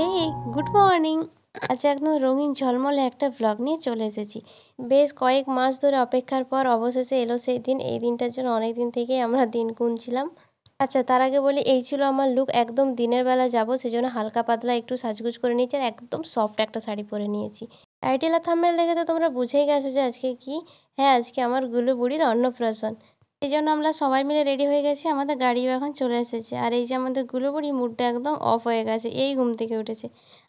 এই good morning. আজ একদম রঙিন ঝলমলে একটা ভ্লগ নিয়ে চলে এসেছি। বেশ কয়েক মাস ধরে অপেক্ষার পর অবশেষে এলো সেই দিন। এই দিনটার জন্য অনেক দিন থেকেই আমরা দিন গুনছিলাম। আচ্ছা, তার আগে বলি, এই ছিল আমার লুক। একদম দিনের বেলা যাব, সেজন্য হালকা পাতলা একটু সাজগুজ করে নিয়েছি আর একদম সফট একটা শাড়ি পরে নিয়েছি। টাইটেল আর থাম্বনেল দেখে তো তোমরা বুঝেই গেছো যে আজকে কি। হ্যাঁ, আজকে আমার গুলু বুড়ির অন্নপ্রাশন। এই জন্য আমরা সবাই মিলে রেডি হয়ে গেছি। আমাদের গাড়িও এখন চলে এসেছে। আর এই যে আমাদের গুলু বুড়ি, মুডটা একদম অফ হয়ে গেছে, এই ঘুম থেকে উঠেছে।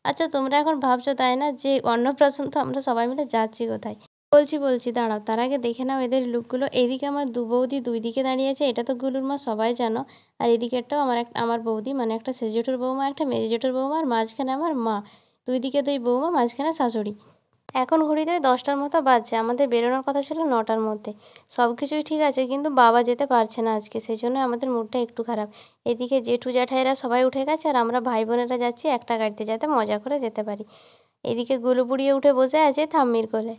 আচ্ছা, তোমরা এখন ভাবছো তাই না যে অন্নপ্রাশন তো আমরা সবাই মিলে যাচ্ছি কোথায়? বলছি দাঁড়াও, তার আগে দেখে নাও এদের লুকগুলো। এইদিকে আমার দু বৌদি দুই দিকে দাঁড়িয়ে আছে, এটা তো গুলুর মা, সবাই জানো। আর এদিকেরটাও আমার বৌদি, মানে একটা সেজ জেঠুর বৌমা, একটা মেজ জেঠুর বৌমা, আর মাঝখানে আমার মা। দুই দিকে দুই বৌমা, মাঝখানে শাশুড়ি। এখন ঘড়িতে 10টার মতো বাজছে। আমাদের বেরোনোর কথা ছিল 9টার মধ্যে। সব কিছুই ঠিক আছে, কিন্তু বাবা যেতে পারছে না আজকে, সেই জন্য আমাদের মুডটা একটু খারাপ। এদিকে জেঠু জ্যাঠাইরা সবাই উঠে গেছে, আর আমরা ভাই বোনেরা যাচ্ছি একটা গাড়িতে, যাতে মজা করে যেতে পারি। এদিকে গুলু বুড়িয়ে উঠে বসে আছে ঠাম্মির কোলে।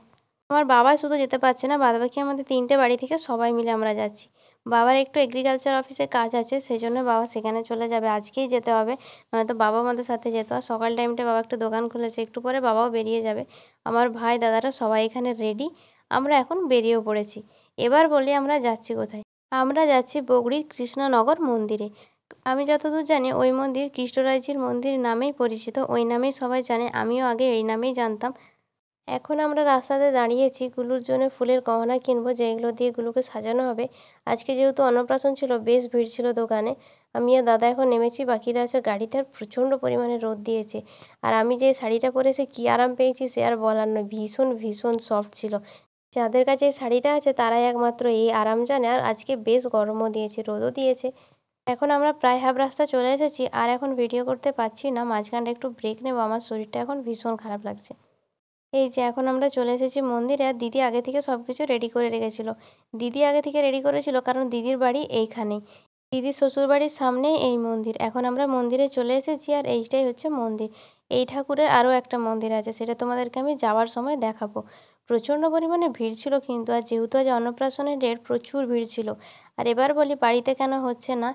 আমার বাবা শুধু যেতে পারছে না, বাদবাকি আমাদের 3টে বাড়ি থেকে সবাই মিলে আমরা যাচ্ছি। বাবার একটু এগ্রিকালচার অফিসে কাজ আছে, সেই জন্য বাবা সেখানে চলে যাবে। আজকেই যেতে হবে, নয়তো বাবা আমাদের সাথে যেত। আর সকাল টাইমটা বাবা একটু দোকান খুলেছে, একটু পরে বাবাও বেরিয়ে যাবে। আমার ভাই দাদারা সবাই এখানে রেডি। আমরা এখন বেরিয়েও পড়েছি। এবার বলি আমরা যাচ্ছি কোথায়। আমরা যাচ্ছি বগুড়ির কৃষ্ণনগর মন্দিরে। আমি যতদূর জানি ওই মন্দির কৃষ্ণরাজজির মন্দির নামেই পরিচিত, ওই নামেই সবাই জানে। আমিও আগে এই নামেই জানতাম। এখন আমরা রাস্তাতে দাঁড়িয়েছি গুলুর জন্য ফুলের গহনা কিনবো, যেগুলো দিয়ে গুলুকে সাজানো হবে। আজকে যেহেতু অন্নপ্রাশন ছিল, বেশ ভিড় ছিল দোকানে। আমি আর দাদা এখন নেমেছি, বাকিরা আছে গাড়িতে। আর প্রচণ্ড পরিমাণে রোদ দিয়েছে। আর আমি যে শাড়িটা পরেছি কী আরাম পেয়েছি সে আর বলার নয়, ভীষণ ভীষণ সফট ছিল। যাদের কাছে এই শাড়িটা আছে তারাই একমাত্র এই আরাম জানে। আর আজকে বেশ গরমও দিয়েছে, রোদও দিয়েছে। এখন আমরা প্রায় হাফ রাস্তা চলে এসেছি, আর এখন ভিডিও করতে পারছি না, মাঝখানটা একটু ব্রেক নেব। আমার শরীরটা এখন ভীষণ খারাপ লাগছে। এই যে এখন আমরা চলে এসেছি মন্দিরে, আর দিদি আগে থেকে সব কিছু রেডি করে রেখেছিল। দিদি আগে থেকে রেডি করেছিল কারণ দিদির বাড়ি এইখানেই। দিদির শ্বশুরবাড়ির সামনেই এই মন্দির। এখন আমরা মন্দিরে চলে এসেছি, আর এইটাই হচ্ছে মন্দির। এই ঠাকুরের আরও একটা মন্দির আছে, সেটা তোমাদেরকে আমি যাওয়ার সময় দেখাবো। প্রচণ্ড পরিমাণে ভিড় ছিল কিন্তু, আর যেহেতু আজ অন্নপ্রাশনের ডেট, প্রচুর ভিড় ছিল। আর এবার বলি বাড়িতে কেন হচ্ছে না।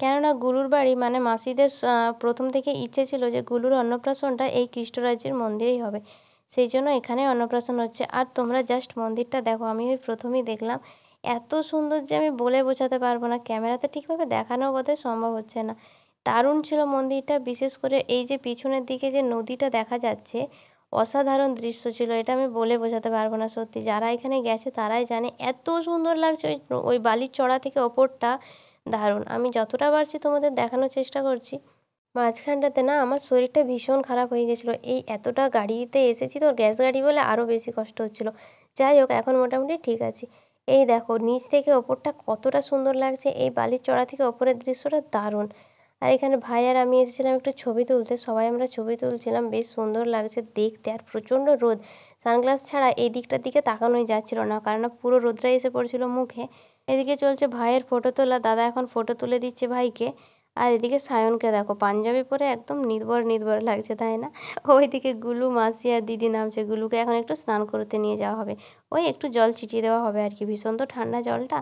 কেননা গুলুর বাড়ি মানে মাসিদের প্রথম থেকে ইচ্ছে ছিল যে গুলুর অন্নপ্রাশনটা এই কৃষ্ণরাজের মন্দিরেই হবে। সেই জন্য এখানে অন্নপ্রাশন হচ্ছে। আর তোমরা জাস্ট মন্দিরটা দেখো, আমি ওই প্রথমেই দেখলাম। এত সুন্দর যে আমি বলে বোঝাতে পারবো না, ক্যামেরাতে ঠিকভাবে দেখানো বোধহয় সম্ভব হচ্ছে না। দারুণ ছিল মন্দিরটা, বিশেষ করে এই যে পিছনের দিকে যে নদীটা দেখা যাচ্ছে, অসাধারণ দৃশ্য ছিল। এটা আমি বলে বোঝাতে পারবো না, সত্যি যারা এখানে গেছে তারাই জানে এত সুন্দর লাগছে। ওই ওই বালির চড়া থেকে ওপরটা দারুণ। আমি যতটা পারছি তোমাদের দেখানোর চেষ্টা করছি। মাঝখানটাতে না আমার শরীরটা ভীষণ খারাপ হয়ে গেছিলো। এই এতটা গাড়িতে এসেছি তো, গ্যাস গাড়ি বলে আরও বেশি কষ্ট হচ্ছিলো। যাই হোক, এখন মোটামুটি ঠিক আছি। এই দেখো নিচ থেকে ওপরটা কতটা সুন্দর লাগছে, এই বালির চড়া থেকে ওপরের দৃশ্যটা দারুণ। আর এখানে ভাই আর আমি এসেছিলাম একটু ছবি তুলতে, সবাই আমরা ছবি তুলছিলাম, বেশ সুন্দর লাগছে দেখতে। আর প্রচণ্ড রোদ, সানগ্লাস ছাড়া এই দিকটার দিকে তাকানোই যাচ্ছিল না, কারণ পুরো রোদটাই এসে পড়ছিল মুখে। এদিকে চলছে ভাইয়ের ফটো তোলা, দাদা এখন ফটো তুলে দিচ্ছে ভাইকে। আর এদিকে সায়নকে দেখো পাঞ্জাবি পরে একদম নির্ভর নির্ভর লাগছে, তাই না? ওইদিকে গুলু মাসি আর দিদি নামছে। গুলুকে এখন একটু স্নান করতে নিয়ে যাওয়া হবে, ওই একটু জল ছিটিয়ে দেওয়া হবে আর কি। ভীষণ তো ঠান্ডা জলটা।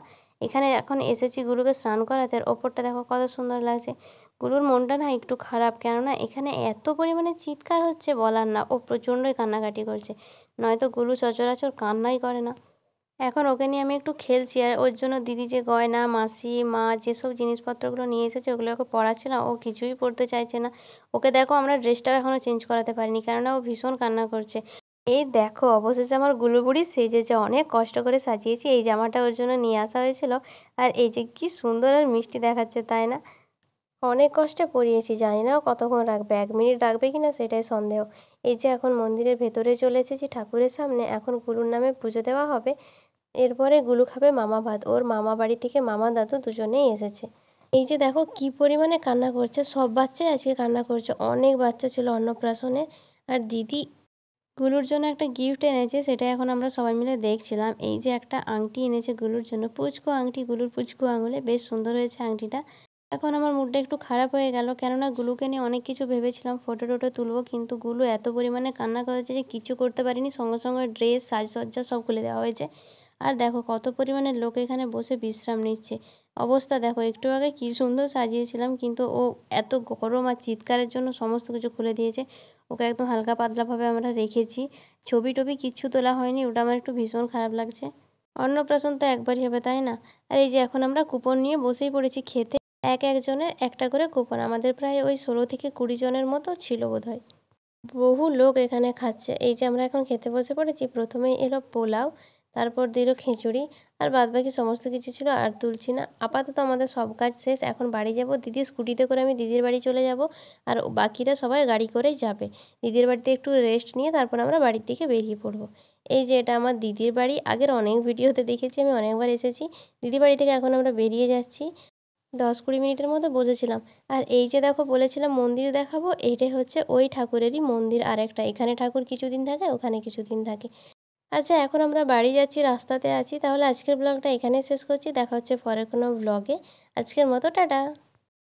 এখানে এখন এসেছি গুলুকে স্নান করাতে, আর ওপরটা দেখো কত সুন্দর লাগছে। গুলুর মনটা না একটু খারাপ, কেননা এখানে এত পরিমাণে চিৎকার হচ্ছে বলার না, ও প্রচণ্ডই কান্নাকাটি করছে। নয়তো গুলু সচরাচর কান্নাই করে না। এখন ওকে নিয়ে আমি একটু খেলছি, আর ওর জন্য দিদি যে গয়না, মাসি, মা যেসব জিনিসপত্রগুলো নিয়ে এসেছে ওগুলো ওকে পড়াচ্ছিলাম, ও কিছুই পড়তে চাইছে না। ওকে দেখো আমরা ড্রেসটাও এখনও চেঞ্জ করাতে পারিনি, কেননা ও ভীষণ কান্না করছে। এই দেখো অবশেষে আমার গুলুবুড়ি সেজেছে, অনেক কষ্ট করে সাজিয়েছি। এই জামাটা ওর জন্য নিয়ে আসা হয়েছিল। আর এই যে কি সুন্দর আর মিষ্টি দেখাচ্ছে, তাই না? অনেক কষ্টে পরিয়েছি, জানি না ও কতক্ষণ রাখবে, 1 মিনিট রাখবে কি না সেটাই সন্দেহ। এই যে এখন মন্দিরের ভেতরে চলে এসেছি ঠাকুরের সামনে, এখন গুলুর নামে পুজো দেওয়া হবে। এরপরে গুলু খাবে মামা ভাত, ওর মামা বাড়ি থেকে মামা দাদু দুজনেই এসেছে। এই যে দেখো কি পরিমাণে কান্না করছে, সব বাচ্চাই আজকে কান্না করছে, অনেক বাচ্চা ছিল অন্নপ্রাশনে। আর দিদি গুলুর জন্য একটা গিফট এনেছে, সেটা এখন আমরা সবাই মিলে দেখছিলাম। এই যে একটা আংটি এনেছে গুলুর জন্য, পুচকু আংটি, গুলুর পুচকু আঙুলে, বেশ সুন্দর হয়েছে আংটিটা। এখন আমার মুডটা একটু খারাপ হয়ে গেল, কেননা গুলুকে নিয়ে অনেক কিছু ভেবেছিলাম, ফটো টোটো তুলবো, কিন্তু গুলু এত পরিমাণে কান্না করেছে যে কিছু করতে পারিনি। সঙ্গে সঙ্গে ড্রেস, সাজসজ্জা সব খুলে দেওয়া হয়েছে। আর দেখো কত পরিমাণে লোক এখানে বসে বিশ্রাম নিচ্ছে। অবস্থা দেখো, একটু আগে কী সুন্দর সাজিয়েছিলাম, কিন্তু ও এত গরম আর চিৎকারের জন্য সমস্ত কিছু খুলে দিয়েছে। ওকে একদম হালকা পাতলাভাবে আমরা রেখেছি। ছবি-টবি কিচ্ছু তোলা হয়নি, ওটা আমার একটু ভীষণ খারাপ লাগছে। অন্নপ্রাশন তো একবারই হবে, তাই না? আর এই যে এখন আমরা কুপন নিয়ে বসেই পড়েছি খেতে। একজনের একটা করে কুপন। আমাদের প্রায় ওই ১৬ থেকে ২০ জনের মতো ছিল বোধহয়। বহু লোক এখানে খাচ্ছে। এই যে আমরা এখন খেতে বসে পড়েছি। প্রথমেই এলো পোলাও, তারপর দিল খিচুড়ি, আর বাদবাকি সমস্ত কিছু ছিল, আর তুলছি না। আপাতত আমাদের সব কাজ শেষ। এখন বাড়ি যাব। দিদির স্কুটিতে করে আমি দিদির বাড়ি চলে যাব। আর বাকিরা সবাই গাড়ি করেই যাবে। দিদির বাড়িতে একটু রেস্ট নিয়ে তারপর আমরা বাড়ির দিকে বেরিয়ে পড়ব। এই যে এটা আমার দিদির বাড়ি। আগের অনেক ভিডিওতে দেখেছি, আমি অনেকবার এসেছি। দিদির বাড়ি থেকে এখন আমরা বেরিয়ে যাচ্ছি। ১০-২০ মিনিটের মতো বসেছিলাম। আর এই যে দেখো, বলেছিলাম মন্দির দেখাবো, এইটাই হচ্ছে ওই ঠাকুরেরই মন্দির আরেকটা। এখানে ঠাকুর কিছুদিন থাকে, ওখানে কিছুদিন থাকে। আচ্ছা, এখন আমরা বাড়ি যাচ্ছি, রাস্তাতে আছি। তাহলে আজকের ব্লগটা এখানেই শেষ করছি। দেখা হচ্ছে পরের কোনো ব্লগে। আজকের মতো টাটা।